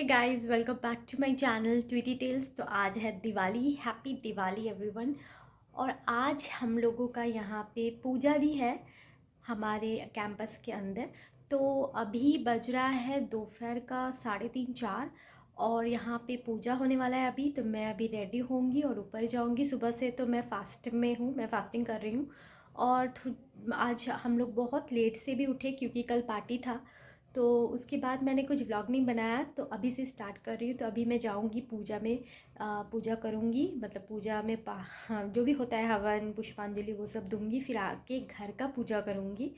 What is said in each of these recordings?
Guys, welcome back to my channel Tweety Tales. तो आज है दिवाली। Happy Diwali everyone. और आज हम लोगों का यहाँ पे पूजा भी है हमारे कैंपस के अंदर। तो अभी बज रहा है दोपहर का 3:30-4 और यहाँ पे पूजा होने वाला है अभी। तो मैं अभी रेडी होंगी और ऊपर जाऊँगी। सुबह से तो मैं फास्ट में हूँ, मैं फास्टिंग कर रही हूँ। और आज हम लोग बहुत लेट से भी उठे क्योंकि कल पार्टी था। तो उसके बाद मैंने कुछ व्लॉग नहीं बनाया, तो अभी से स्टार्ट कर रही हूँ। तो अभी मैं जाऊँगी पूजा में, पूजा करूँगी। मतलब पूजा में हाँ, जो भी होता है हवन पुष्पांजलि वो सब दूँगी। फिर आके घर का पूजा करूँगी।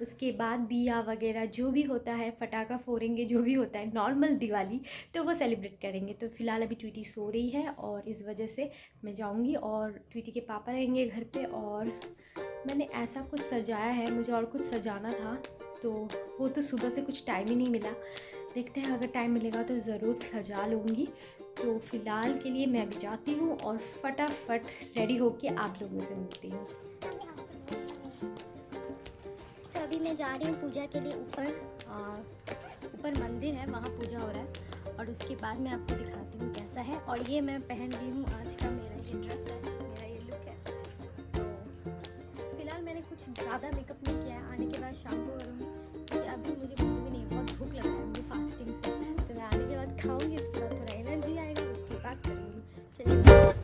उसके बाद दिया वगैरह जो भी होता है, पटाखा फोड़ेंगे, जो भी होता है नॉर्मल दिवाली, तो वो सेलिब्रेट करेंगे। तो फ़िलहाल अभी ट्वीटी सो रही है और इस वजह से मैं जाऊँगी। और ट्वीटी के पापा रहेंगे घर पे। और मैंने ऐसा कुछ सजाया है, मुझे और कुछ सजाना था, तो वो तो सुबह से कुछ टाइम ही नहीं मिला। देखते हैं, अगर टाइम मिलेगा तो ज़रूर सजा लूँगी। तो फ़िलहाल के लिए मैं भी जाती हूँ और फटाफट रेडी होके आप लोगों से मिलती हूँ। तो अभी मैं जा रही हूँ पूजा के लिए ऊपर मंदिर है, वहाँ पूजा हो रहा है। और उसके बाद मैं आपको दिखाती हूँ कैसा है। और ये मैं पहन ली हूँ आज का, मेरा ये ड्रेस है, मेरा ये लुक है। तो फिलहाल मैंने कुछ ज़्यादा मेकअप नहीं किया है, आने के बाद शाम को करूँगी क्योंकि अभी मुझे भूख भी नहीं, बहुत भूख लग रहा है मुझे फास्टिंग से। तो मैं आने के बाद खाऊँगी, उसके बाद थोड़ा एनर्जी आएगा, उसके बाद करूँगी। चलिए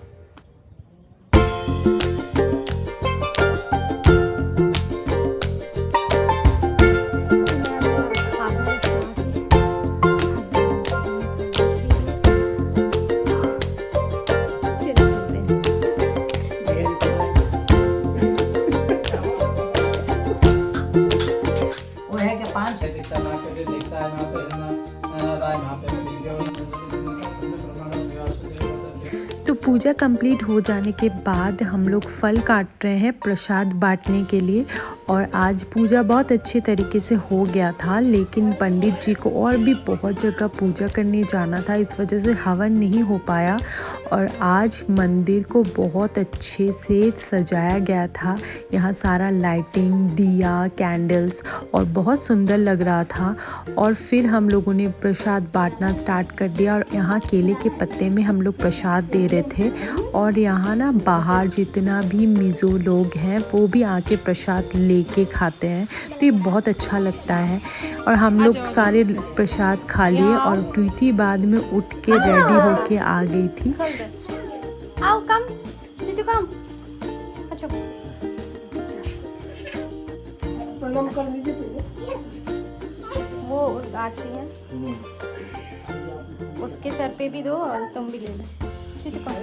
तो पूजा कंप्लीट हो जाने के बाद हम लोग फल काट रहे हैं प्रसाद बांटने के लिए। और आज पूजा बहुत अच्छे तरीके से हो गया था, लेकिन पंडित जी को और भी बहुत जगह पूजा करने जाना था, इस वजह से हवन नहीं हो पाया। और आज मंदिर को बहुत अच्छे से सजाया गया था। यहाँ सारा लाइटिंग, दिया, कैंडल्स और बहुत सुंदर लग रहा था। और फिर हम लोगों ने प्रसाद बांटना स्टार्ट कर दिया। और यहाँ केले के पत्ते में हम लोग प्रसाद दे रहे थे। और यहाँ ना बाहर जितना भी मिज़ो लोग हैं वो भी आके प्रसाद लेके खाते हैं, तो ये बहुत अच्छा लगता है। और हम लोग सारे प्रसाद खा लिए और ट्वीटी बाद में उठ के रेडी होके आ गई थी। आओ, कम दीदी, कम। अच्छा, प्रणाम कर लीजिए पहले। वो आती है, उसके सर पे भी दो और तुम भी ले लो। दीदी कम,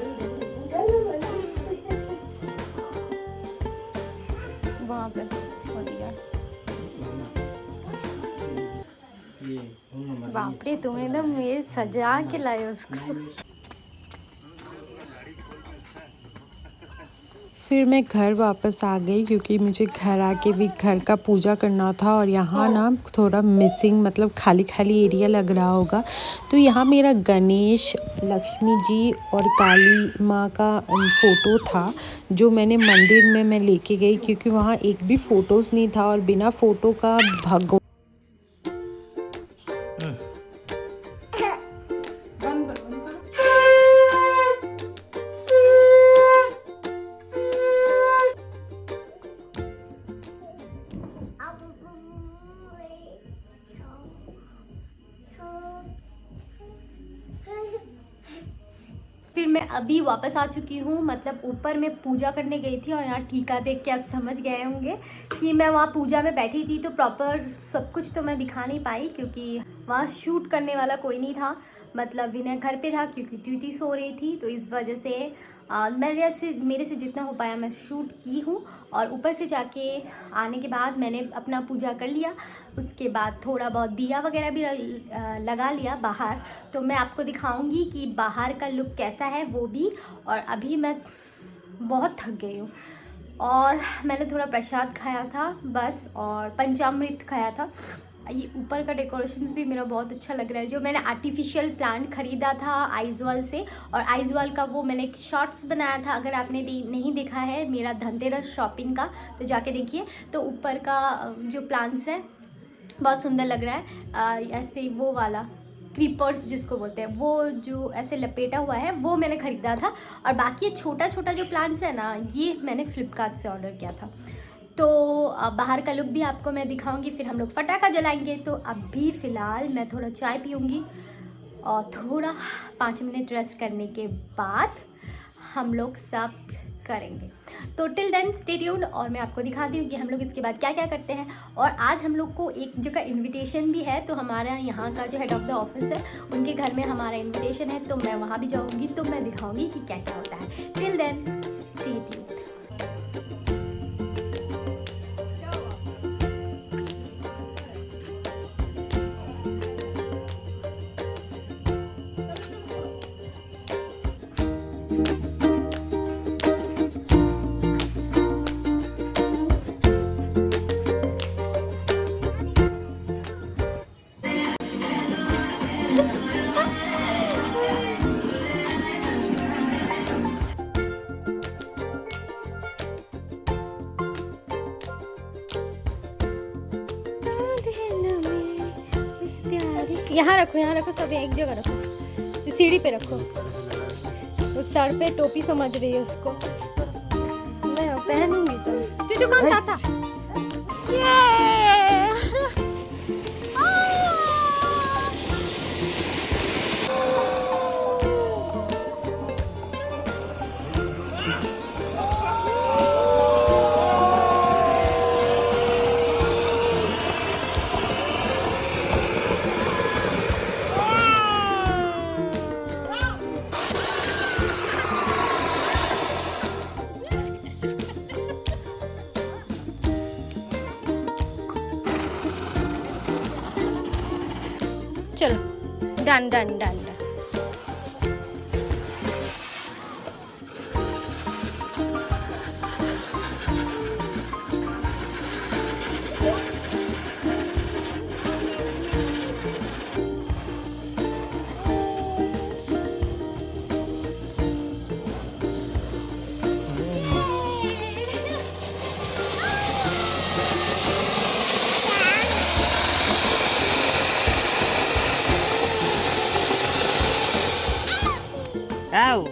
वहाँ पे हो दिया। बाप रे, तुम एकदम ये सजा के लाए उसको। फिर मैं घर वापस आ गई क्योंकि मुझे घर आके भी घर का पूजा करना था। और यहाँ ना थोड़ा मिसिंग, मतलब खाली खाली एरिया लग रहा होगा। तो यहाँ मेरा गणेश, लक्ष्मी जी और काली माँ का फ़ोटो था, जो मैंने मंदिर में मैं लेके गई क्योंकि वहाँ एक भी फ़ोटोज़ नहीं था। और बिना फ़ोटो का भगवान फिर मैं अभी वापस आ चुकी हूँ। मतलब ऊपर मैं पूजा करने गई थी और यहाँ टीका देख के आप समझ गए होंगे कि मैं वहाँ पूजा में बैठी थी। तो प्रॉपर सब कुछ तो मैं दिखा नहीं पाई क्योंकि वहाँ शूट करने वाला कोई नहीं था। मतलब विनय घर पे था क्योंकि ट्यूटी सो रही थी, तो इस वजह से मेरे से जितना हो पाया मैं शूट की हूँ। और ऊपर से जाके आने के बाद मैंने अपना पूजा कर लिया। उसके बाद थोड़ा बहुत दिया वगैरह भी लगा लिया बाहर। तो मैं आपको दिखाऊंगी कि बाहर का लुक कैसा है वो भी। और अभी मैं बहुत थक गई हूँ और मैंने थोड़ा प्रसाद खाया था बस, और पंचामृत खाया था। ये ऊपर का डेकोरेशंस भी मेरा बहुत अच्छा लग रहा है। जो मैंने आर्टिफिशियल प्लांट ख़रीदा था आइजवाल से, और आइजवाल का वो मैंने एक शॉर्ट्स बनाया था। अगर आपने नहीं देखा है मेरा धनतेरस शॉपिंग का, तो जाके देखिए। तो ऊपर का जो प्लांट्स है बहुत सुंदर लग रहा है। ऐसे वो वाला क्रीपर्स जिसको बोलते हैं, वो जो ऐसे लपेटा हुआ है वो मैंने ख़रीदा था। और बाकी ये छोटा छोटा जो प्लांट्स है ना, ये मैंने फ्लिपकार्ट से ऑर्डर किया था। तो बाहर का लुक भी आपको मैं दिखाऊंगी, फिर हम लोग फटाखा जलाएंगे। तो अभी फ़िलहाल मैं थोड़ा चाय पीऊँगी और थोड़ा 5 मिनट रेस्ट करने के बाद हम लोग सब करेंगे। तो टिल देन स्टे ट्यून्ड, और मैं आपको दिखाती हूँ कि हम लोग इसके बाद क्या क्या करते हैं। और आज हम लोग को एक जगह इनविटेशन भी है, तो हमारा यहाँ का जो हेड ऑफ़ द ऑफिस है उनके घर में हमारा इनविटेशन है, तो मैं वहाँ भी जाऊँगी, तो मैं दिखाऊँगी कि क्या क्या होता है। Till then stay tuned. यहाँ रखो, सब एक जगह रखो, सीढ़ी पे रखो। उस सर पे टोपी समझ रही है उसको, मैं पहनूंगी तो। तुझे कौन सा था? चलो done done done done. Ow!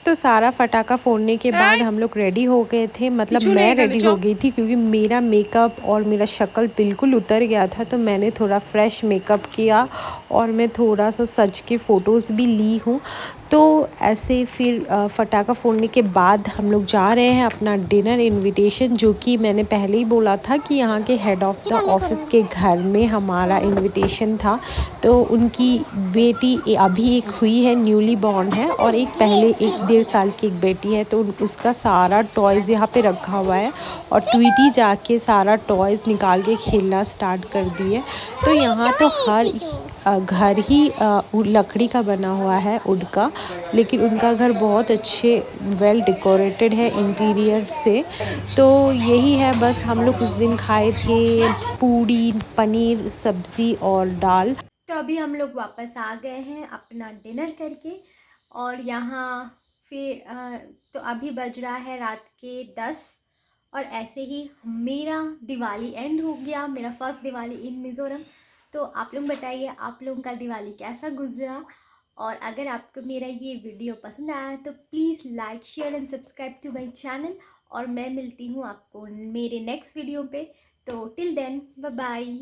तो सारा फटाका फोड़ने के बाद हम लोग रेडी हो गए थे, मतलब मैं रेडी हो गई थी क्योंकि मेरा मेकअप और मेरा शक्ल बिल्कुल उतर गया था। तो मैंने थोड़ा फ्रेश मेकअप किया और मैं थोड़ा सा सज के फ़ोटोज़ भी ली हूँ। तो ऐसे फिर फटाका फोड़ने के बाद हम लोग जा रहे हैं अपना डिनर इनविटेशन, जो कि मैंने पहले ही बोला था कि यहाँ के हेड ऑफ़ द ऑफिस के घर में हमारा इनविटेशन था। तो उनकी बेटी अभी एक हुई है, न्यूली बॉर्न है, और एक पहले 1-1.5 साल की एक बेटी है। तो उसका सारा टॉयज़ यहाँ पे रखा हुआ है और ट्वीटी जाके सारा टॉयज़ निकाल के खेलना स्टार्ट कर दिए। तो यहाँ तो हर घर ही लकड़ी का बना हुआ है, वुड का, लेकिन उनका घर बहुत अच्छे वेल डेकोरेटेड है इंटीरियर से। तो यही है, बस हम लोग उस दिन खाए थे पूड़ी, पनीर सब्ज़ी और दाल। तो अभी हम लोग वापस आ गए हैं अपना डिनर करके, और यहाँ फिर तो अभी बज रहा है रात के 10, और ऐसे ही मेरा दिवाली एंड हो गया, मेरा फर्स्ट दिवाली इन मिज़ोरम। तो आप लोग बताइए आप लोगों का दिवाली कैसा गुजरा, और अगर आपको मेरा ये वीडियो पसंद आया तो please like share and subscribe to my channel. और मैं मिलती हूँ आपको मेरे नेक्स्ट वीडियो पे। तो टिल देन बाय बाय।